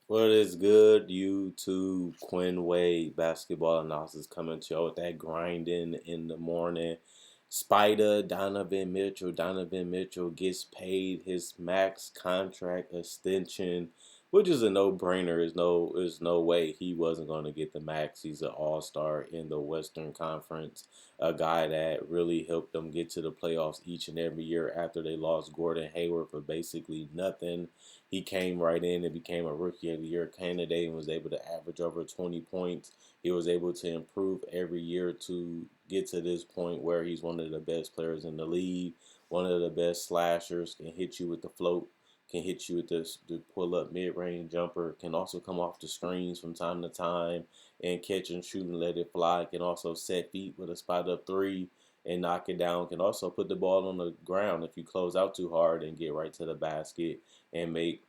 What is good, YouTube? Quinn Wade basketball analysis coming to you with that grinding in the morning. Spider Donovan Mitchell. Donovan Mitchell gets paid his max contract extension, which is a no-brainer. There's no way he wasn't going to get the max. He's an all-star in the Western Conference, a guy that really helped them get to the playoffs each and every year after they lost Gordon Hayward for basically nothing. He came right in and became a Rookie of the Year candidate and was able to average over 20 points. He was able to improve every year to get to this point where he's one of the best players in the league, one of the best slashers, can hit you with the float, can hit you with the pull-up mid-range jumper, can also come off the screens from time to time and catch and shoot and let it fly, can also set feet with a spot-up three and knock it down, can also put the ball on the ground if you close out too hard and get right to the basket and make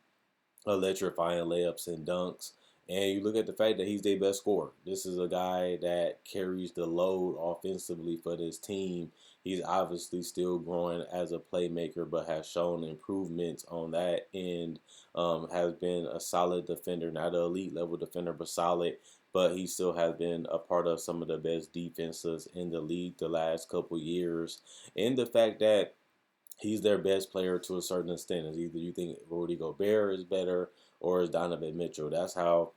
electrifying layups and dunks. And you look at the fact that he's their best scorer. This is a guy that carries the load offensively for this team. He's obviously still growing as a playmaker, but has shown improvements on that end. Has been a solid defender, not an elite level defender, but solid. But he still has been a part of some of the best defenses in the league the last couple years. And the fact that he's their best player to a certain extent. Is either you think Rudy Gobert is better or is Donovan Mitchell. That's how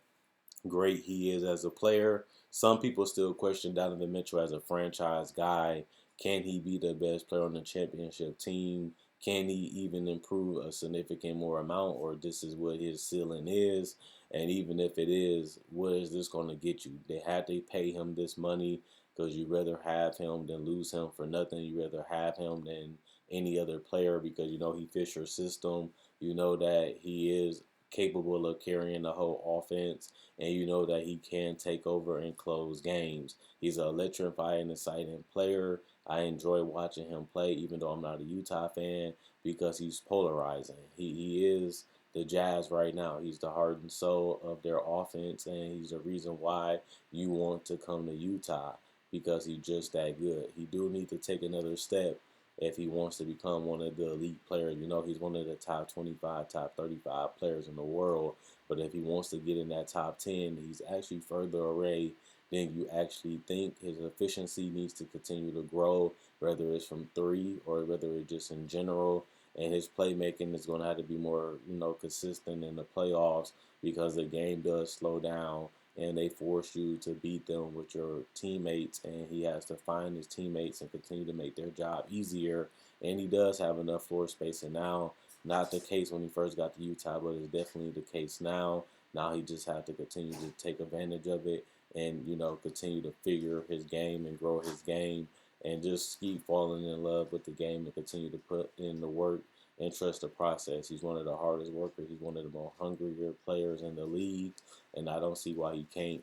great he is as a player. Some people still question Donovan Mitchell as a franchise guy. Can he be the best player on the championship team? Can he even improve a significant more amount, or this is what his ceiling is? And even if it is, what is this going to get you? They had to pay him this money because you rather have him than lose him for nothing. You rather have him than any other player because you know he fits your system. You know that he is capable of carrying the whole offense, and you know that he can take over and close games. He's an electrifying, exciting player. I enjoy watching him play, even though I'm not a Utah fan, because he's polarizing. He is the Jazz right now. He's the heart and soul of their offense, and he's the reason why you want to come to Utah because he's just that good. He do need to take another step if he wants to become one of the elite players. You know, he's one of the top 25, top 35 players in the world. But if he wants to get in that top 10, he's actually further away than you actually think. His efficiency needs to continue to grow, whether it's from three or whether it's just in general. And his playmaking is going to have to be more, consistent in the playoffs because the game does slow down and they force you to beat them with your teammates, and he has to find his teammates and continue to make their job easier. And he does have enough floor space, and now not the case when he first got to Utah, but it's definitely the case now. Now he just has to continue to take advantage of it and continue to figure his game and grow his game and just keep falling in love with the game and continue to put in the work and trust the process. He's one of the hardest workers. He's one of the more hungrier players in the league, and I don't see why he can't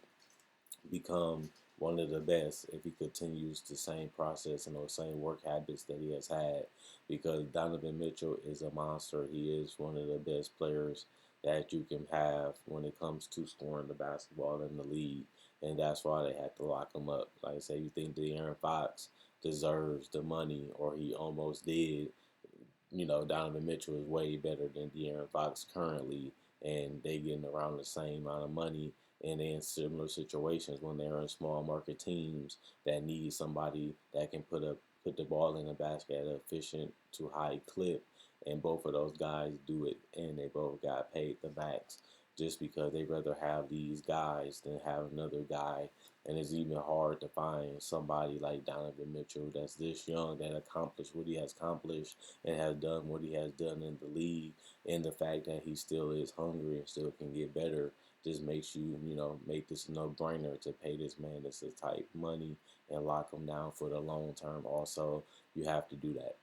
become one of the best if he continues the same process and those same work habits that he has had. Because Donovan Mitchell is a monster. He is one of the best players that you can have when it comes to scoring the basketball in the league, and that's why they had to lock him up. Like I say, you think De'Aaron Fox deserves the money, or he almost did. Donovan Mitchell is way better than De'Aaron Fox currently, and they getting around the same amount of money. And in similar situations when they're in small market teams that need somebody that can put the ball in the basket at an efficient to high clip, and both of those guys do it, and they both got paid the max just because they rather have these guys than have another guy. And it's even hard to find somebody like Donovan Mitchell that's this young that accomplished what he has accomplished and has done what he has done in the league. And the fact that he still is hungry and still can get better just makes you, make this no-brainer to pay this man this type money and lock him down for the long term. Also, you have to do that.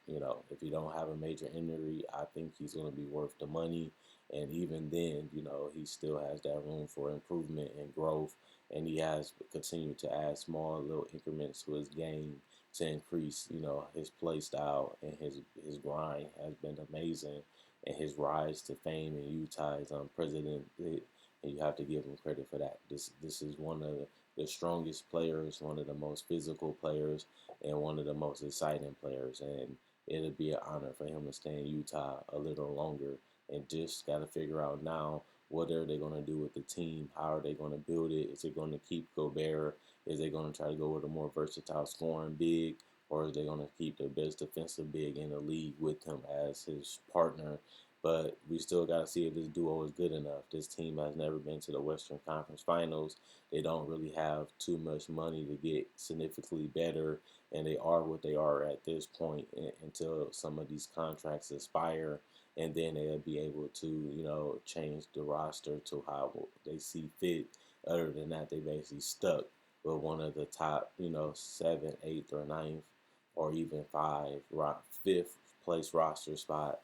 If you don't have a major injury, I think he's going to be worth the money. And even then, he still has that room for improvement and growth. And he has continued to add small little increments to his game to increase, his play style, and his grind has been amazing. And his rise to fame in Utah is unprecedented, and you have to give him credit for that. This is one of the strongest players, one of the most physical players, and one of the most exciting players. And it'll be an honor for him to stay in Utah a little longer. And just got to figure out now What are they going to do with the team? How are they going to build it? Is it going to keep Gobert? Is they going to try to go with a more versatile scoring big? Or is they going to keep the best defensive big in the league with him as his partner? But we still got to see if this duo is good enough. This team has never been to the Western Conference Finals. They don't really have too much money to get significantly better, and they are what they are at this point until some of these contracts expire, and then they'll be able to, change the roster to how they see fit. Other than that, they basically stuck with one of the top, seventh, eighth, or ninth, or even fifth place roster spot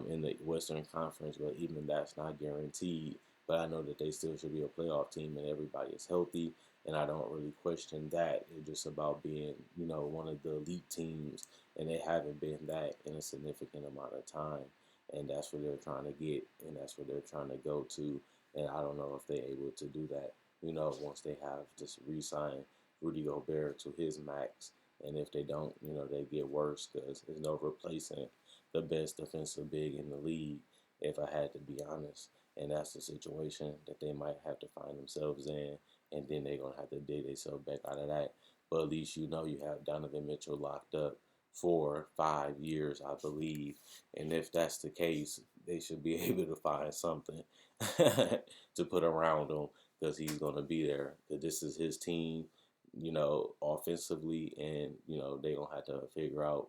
in the Western Conference. But even that's not guaranteed. But I know that they still should be a playoff team, and everybody is healthy. And I don't really question that. It's just about being, one of the elite teams, and they haven't been that in a significant amount of time. And that's what they're trying to get, and that's what they're trying to go to. And I don't know if they're able to do that, once they have just re-signed Rudy Gobert to his max. And if they don't, they get worse because there's no replacing the best defensive big in the league, if I had to be honest. And that's the situation that they might have to find themselves in, and then they're going to have to dig themselves back out of that. But at least you have Donovan Mitchell locked up for 5 years, I believe. And if that's the case, they should be able to find something to put around him because he's going to be there. Because this is his team, offensively, and, they're going to have to figure out,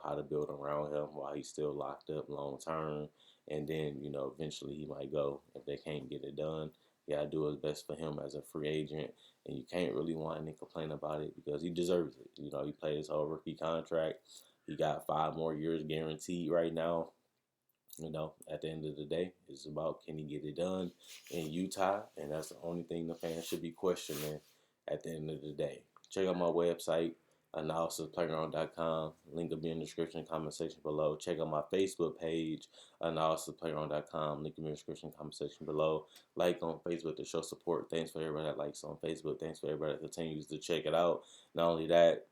how to build around him while he's still locked up long term. And then, eventually he might go if they can't get it done. You gotta do his best for him as a free agent, and you can't really whine and complain about it because he deserves it. He played his whole rookie contract. He got 5 more years guaranteed right now. At the end of the day, it's about can he get it done in Utah, and that's the only thing the fans should be questioning at the end of the day. Check out my website, analysisplayground.com. Link will be in the description, comment section below. Check out my Facebook page, analysisplayground.com. Link will be in the description, comment section below. Like on Facebook to show support. Thanks for everybody that likes on Facebook. Thanks for everybody that continues to check it out. Not only that,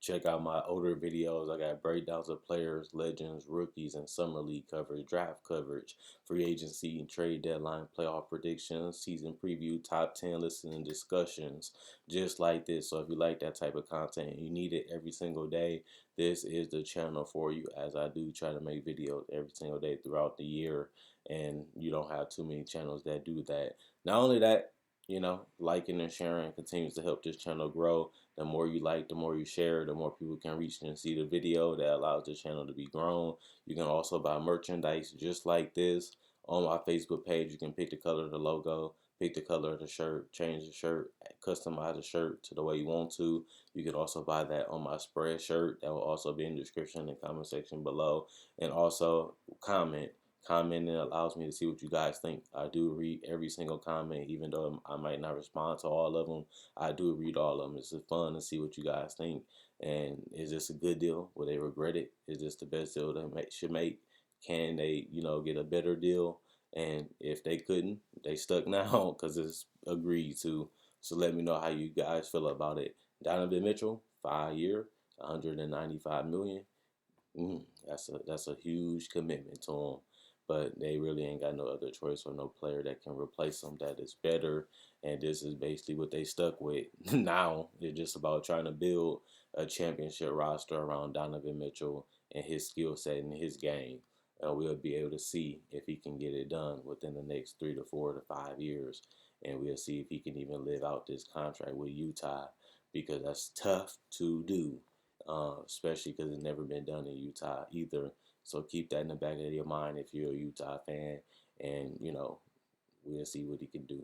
check out my older videos. I got breakdowns of players, legends, rookies, and summer league coverage, draft coverage, free agency and trade deadline, playoff predictions, season preview, top 10 listening discussions, just like this. So if you like that type of content and you need it every single day, this is the channel for you, as I do try to make videos every single day throughout the year, and you don't have too many channels that do that. Not only that, liking and sharing continues to help this channel grow. The more you like, the more you share, the more people can reach and see the video. That allows the channel to be grown. You can also buy merchandise just like this on my Facebook page. You can pick the color of the logo, pick the color of the shirt, change the shirt, customize the shirt to the way you want to. You can also buy that on my spread shirt. That will also be in the description and comment section below. And also comment. Commenting allows me to see what you guys think. I do read every single comment, even though I might not respond to all of them. I do read all of them. It's fun to see what you guys think. And is this a good deal? Will they regret it? Is this the best deal they should make? Can they, get a better deal? And if they couldn't, they stuck now because it's agreed to. So let me know how you guys feel about it. Donovan Mitchell, 5 year, 195 million. That's a huge commitment to him. But they really ain't got no other choice or no player that can replace him that is better. And this is basically what they stuck with. Now it's just about trying to build a championship roster around Donovan Mitchell and his skill set and his game. And we'll be able to see if he can get it done within the next 3 to 4 to 5 years. And we'll see if he can even live out this contract with Utah, because that's tough to do, especially because it's never been done in Utah either. So keep that in the back of your mind if you're a Utah fan, and we'll see what he can do.